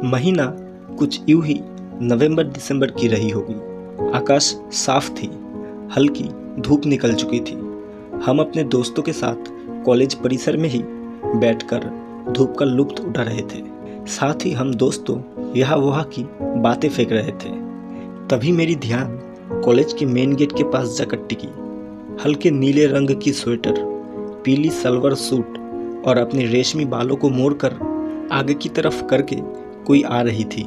महीना कुछ यूं ही नवंबर दिसंबर की रही होगी। आकाश साफ थी, हल्की धूप निकल चुकी थी। हम अपने दोस्तों के साथ कॉलेज परिसर में ही बैठकर धूप का लुत्फ उठा रहे थे। साथ ही हम दोस्तों यहाँ वहाँ की बातें फेंक रहे थे। तभी मेरी ध्यान कॉलेज के मेन गेट के पास जाकर टिकी। हल्के नीले रंग की स्वेटर, पीली सलवार सूट और अपने रेशमी बालों को मोड़कर आगे की तरफ करके कोई आ रही थी।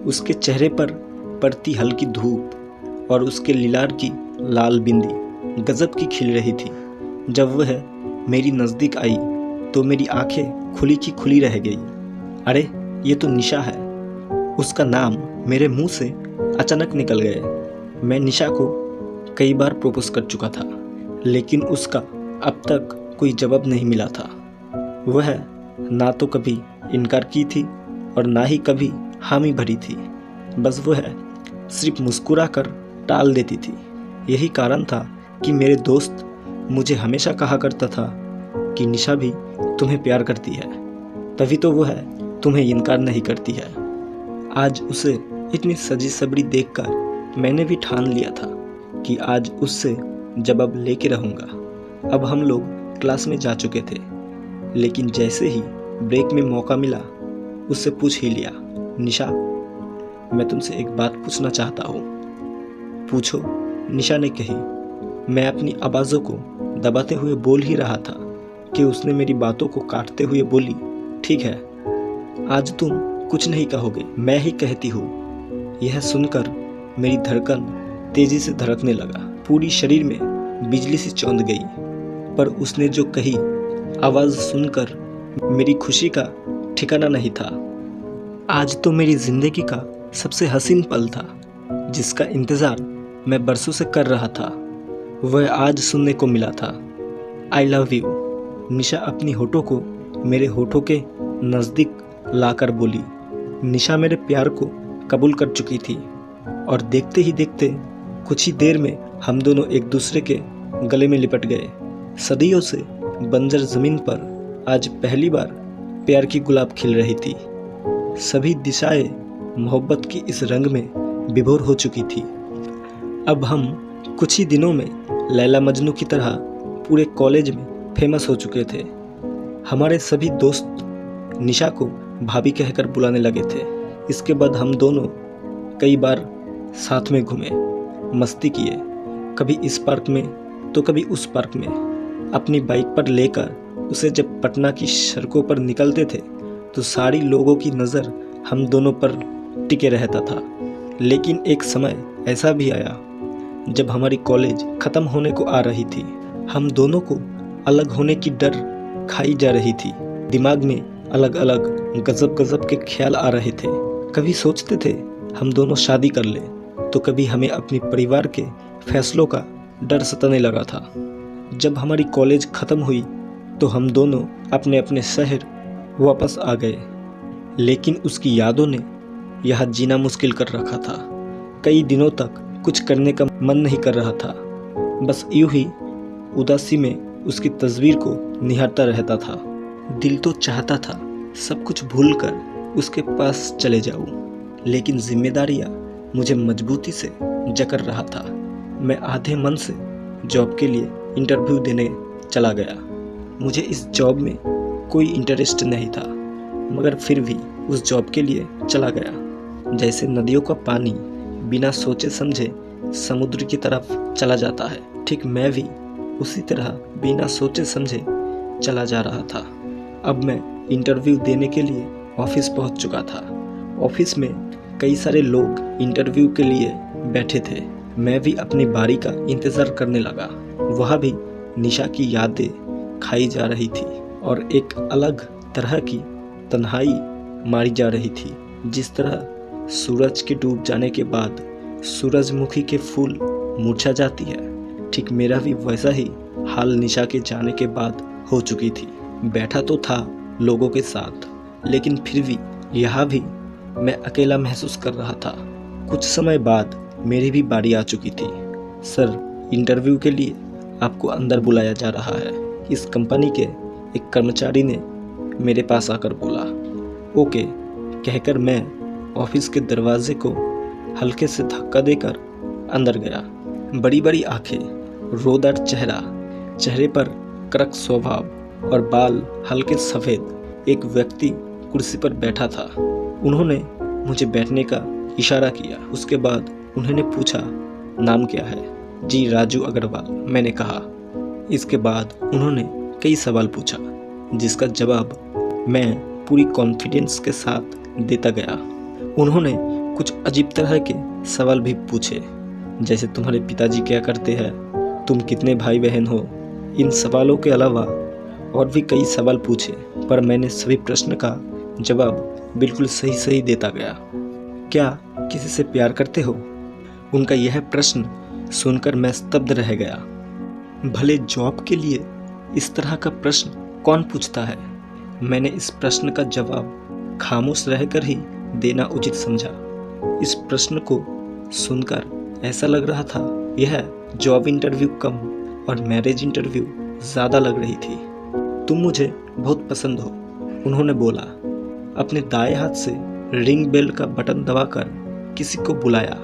उसके चेहरे पर पड़ती हल्की धूप और उसके लिलार की लाल बिंदी गजब की खिल रही थी। जब वह मेरी नज़दीक आई तो मेरी आंखें खुली की खुली रह गई। अरे ये तो निशा है। उसका नाम मेरे मुंह से अचानक निकल गया। मैं निशा को कई बार प्रपोज कर चुका था, लेकिन उसका अब तक कोई जवाब नहीं मिला था। वह ना तो कभी इनकार की थी और ना ही कभी हामी भरी थी। बस वह सिर्फ मुस्कुराकर टाल देती थी। यही कारण था कि मेरे दोस्त मुझे हमेशा कहा करता था कि निशा भी तुम्हें प्यार करती है, तभी तो वह तुम्हें इनकार नहीं करती है। आज उसे इतनी सजी सबरी देखकर मैंने भी ठान लिया था कि आज उससे जवाब लेके रहूँगा। अब हम लोग क्लास में जा चुके थे, लेकिन जैसे ही ब्रेक में मौका मिला उससे पूछ ही लिया, निशा मैं तुमसे एक बात पूछना चाहता हूँ। पूछो, निशा ने कही। मैं अपनी आवाज़ों को दबाते हुए बोल ही रहा था कि उसने मेरी बातों को काटते हुए बोली, ठीक है, आज तुम कुछ नहीं कहोगे, मैं ही कहती हूँ। यह सुनकर मेरी धड़कन तेजी से धड़कने लगा। पूरी शरीर में बिजली सी चौंध गई। पर उसने जो कही, आवाज़ सुनकर मेरी खुशी का ठिकाना नहीं था। आज तो मेरी जिंदगी का सबसे हसीन पल था, जिसका इंतज़ार मैं बरसों से कर रहा था। वह आज सुनने को मिला था। I love you. निशा अपनी होठों को मेरे होठों के नज़दीक लाकर बोली। निशा मेरे प्यार को कबूल कर चुकी थी और देखते ही देखते कुछ ही देर में हम दोनों एक दूसरे के गले में लिपट गए। सदियों से बंजर ज़मीन पर आज पहली बार प्यार की गुलाब खिल रही थी। सभी दिशाएं मोहब्बत की इस रंग में विभोर हो चुकी थी। अब हम कुछ ही दिनों में लैला मजनू की तरह पूरे कॉलेज में फेमस हो चुके थे। हमारे सभी दोस्त निशा को भाभी कहकर बुलाने लगे थे। इसके बाद हम दोनों कई बार साथ में घूमे, मस्ती किए, कभी इस पार्क में तो कभी उस पार्क में। अपनी बाइक पर लेकर उसे जब पटना की सड़कों पर निकलते थे तो सारी लोगों की नज़र हम दोनों पर टिके रहता था। लेकिन एक समय ऐसा भी आया जब हमारी कॉलेज ख़त्म होने को आ रही थी। हम दोनों को अलग होने की डर खाई जा रही थी। दिमाग में अलग अलग गजब गजब के ख्याल आ रहे थे। कभी सोचते थे हम दोनों शादी कर ले, तो कभी हमें अपने परिवार के फैसलों का डर सताने लगा था। जब हमारी कॉलेज ख़त्म हुई तो हम दोनों अपने अपने शहर वापस आ गए, लेकिन उसकी यादों ने यह जीना मुश्किल कर रखा था। कई दिनों तक कुछ करने का मन नहीं कर रहा था। बस यूं ही उदासी में उसकी तस्वीर को निहारता रहता था। दिल तो चाहता था सब कुछ भूलकर उसके पास चले जाऊं, लेकिन जिम्मेदारियां मुझे मजबूती से जकड़ रहा था। मैं आधे मन से जॉब के लिए इंटरव्यू देने चला गया। मुझे इस जॉब में कोई इंटरेस्ट नहीं था, मगर फिर भी उस जॉब के लिए चला गया। जैसे नदियों का पानी बिना सोचे समझे समुद्र की तरफ चला जाता है, ठीक मैं भी उसी तरह बिना सोचे समझे चला जा रहा था। अब मैं इंटरव्यू देने के लिए ऑफिस पहुंच चुका था। ऑफिस में कई सारे लोग इंटरव्यू के लिए बैठे थे। मैं भी अपनी बारी का इंतज़ार करने लगा। वहाँ भी निशा की यादें खाई जा रही थी और एक अलग तरह की तन्हाई मारी जा रही थी। जिस तरह सूरज के डूब जाने के बाद सूरजमुखी के फूल मुरझा जाती है, ठीक मेरा भी वैसा ही हाल निशा के जाने के बाद हो चुकी थी। बैठा तो था लोगों के साथ, लेकिन फिर भी यहाँ भी मैं अकेला महसूस कर रहा था। कुछ समय बाद मेरी भी बारी आ चुकी थी। सर, इंटरव्यू के लिए आपको अंदर बुलाया जा रहा है, इस कंपनी के एक कर्मचारी ने मेरे पास आकर बोला। ओके, कहकर मैं ऑफिस के दरवाजे को हल्के से धक्का देकर अंदर गया। बड़ी बड़ी आंखें, रोदार चेहरा, चेहरे पर कड़क स्वभाव और बाल हल्के सफ़ेद एक व्यक्ति कुर्सी पर बैठा था। उन्होंने मुझे बैठने का इशारा किया। उसके बाद उन्होंने पूछा, नाम क्या है? जी राजू अग्रवाल, मैंने कहा। इसके बाद उन्होंने कई सवाल पूछा जिसका जवाब मैं पूरी कॉन्फिडेंस के साथ देता गया। उन्होंने कुछ अजीब तरह के सवाल भी पूछे, जैसे तुम्हारे पिताजी क्या करते हैं, तुम कितने भाई बहन हो। इन सवालों के अलावा और भी कई सवाल पूछे, पर मैंने सभी प्रश्न का जवाब बिल्कुल सही देता गया। क्या किसी से प्यार करते हो? उनका यह प्रश्न सुनकर मैं स्तब्ध रह गया। भले जॉब के लिए इस तरह का प्रश्न कौन पूछता है? मैंने इस प्रश्न का जवाब खामोश रहकर ही देना उचित समझा। इस प्रश्न को सुनकर ऐसा लग रहा था यह जॉब इंटरव्यू कम और मैरिज इंटरव्यू ज़्यादा लग रही थी। तुम मुझे बहुत पसंद हो, उन्होंने बोला। अपने दाएं हाथ से रिंग बेल का बटन दबाकर किसी को बुलाया।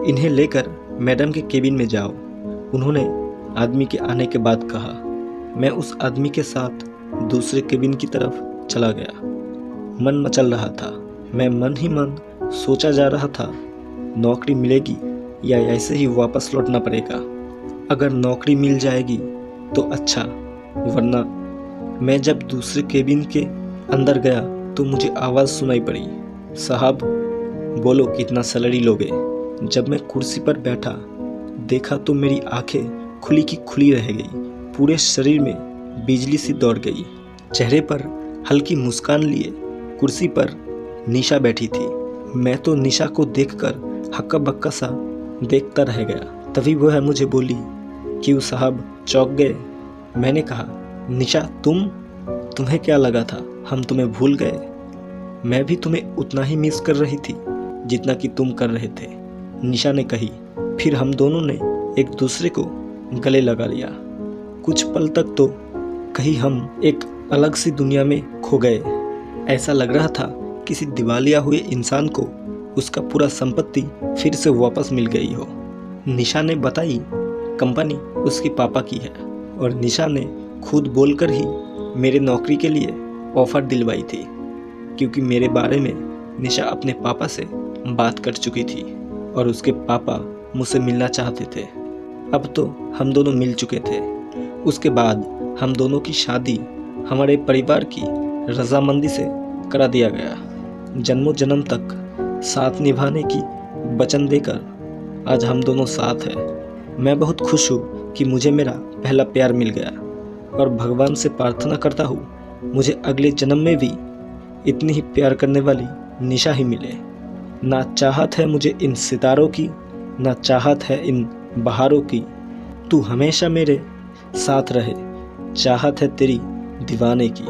इन्हें लेकर मैडम के केबिन में जाओ, उन्होंने आदमी के आने के बाद कहा। मैं उस आदमी के साथ दूसरे केबिन की तरफ चला गया। मन मचल रहा था। मैं मन ही मन सोचा जा रहा था, नौकरी मिलेगी या ऐसे ही वापस लौटना पड़ेगा। अगर नौकरी मिल जाएगी तो अच्छा, वरना। मैं जब दूसरे केबिन के अंदर गया तो मुझे आवाज़ सुनाई पड़ी, साहब बोलो कितना सैलरी लोगे। जब मैं कुर्सी पर बैठा देखा तो मेरी आंखें खुली की खुली रह गई। पूरे शरीर में बिजली सी दौड़ गई। चेहरे पर हल्की मुस्कान लिए कुर्सी पर निशा बैठी थी। मैं तो निशा को देखकर हक्का बक्का सा देखता रह गया। तभी वह मुझे बोली, क्यों साहब चौंक गए? मैंने कहा, निशा तुम्हें क्या लगा था हम तुम्हें भूल गए? मैं भी तुम्हें उतना ही मिस कर रही थी जितना कि तुम कर रहे थे, निशा ने कही। फिर हम दोनों ने एक दूसरे को गले लगा लिया। कुछ पल तक तो कहीं हम एक अलग सी दुनिया में खो गए। ऐसा लग रहा था किसी दिवालिया हुए इंसान को उसका पूरा संपत्ति फिर से वापस मिल गई हो। निशा ने बताई कंपनी उसके पापा की है और निशा ने खुद बोलकर ही मेरे नौकरी के लिए ऑफर दिलवाई थी, क्योंकि मेरे बारे में निशा अपने पापा से बात कर चुकी थी और उसके पापा मुझसे मिलना चाहते थे। अब तो हम दोनों मिल चुके थे। उसके बाद हम दोनों की शादी हमारे परिवार की रजामंदी से करा दिया गया। जन्मों जन्म तक साथ निभाने की वचन देकर आज हम दोनों साथ हैं। मैं बहुत खुश हूँ कि मुझे मेरा पहला प्यार मिल गया और भगवान से प्रार्थना करता हूँ मुझे अगले जन्म में भी इतनी ही प्यार करने वाली निशा ही मिले। ना चाहत है मुझे इन सितारों की, ना चाहत है इन बहारों की। तू हमेशा मेरे साथ रहे, चाहत है तेरी दीवाने की।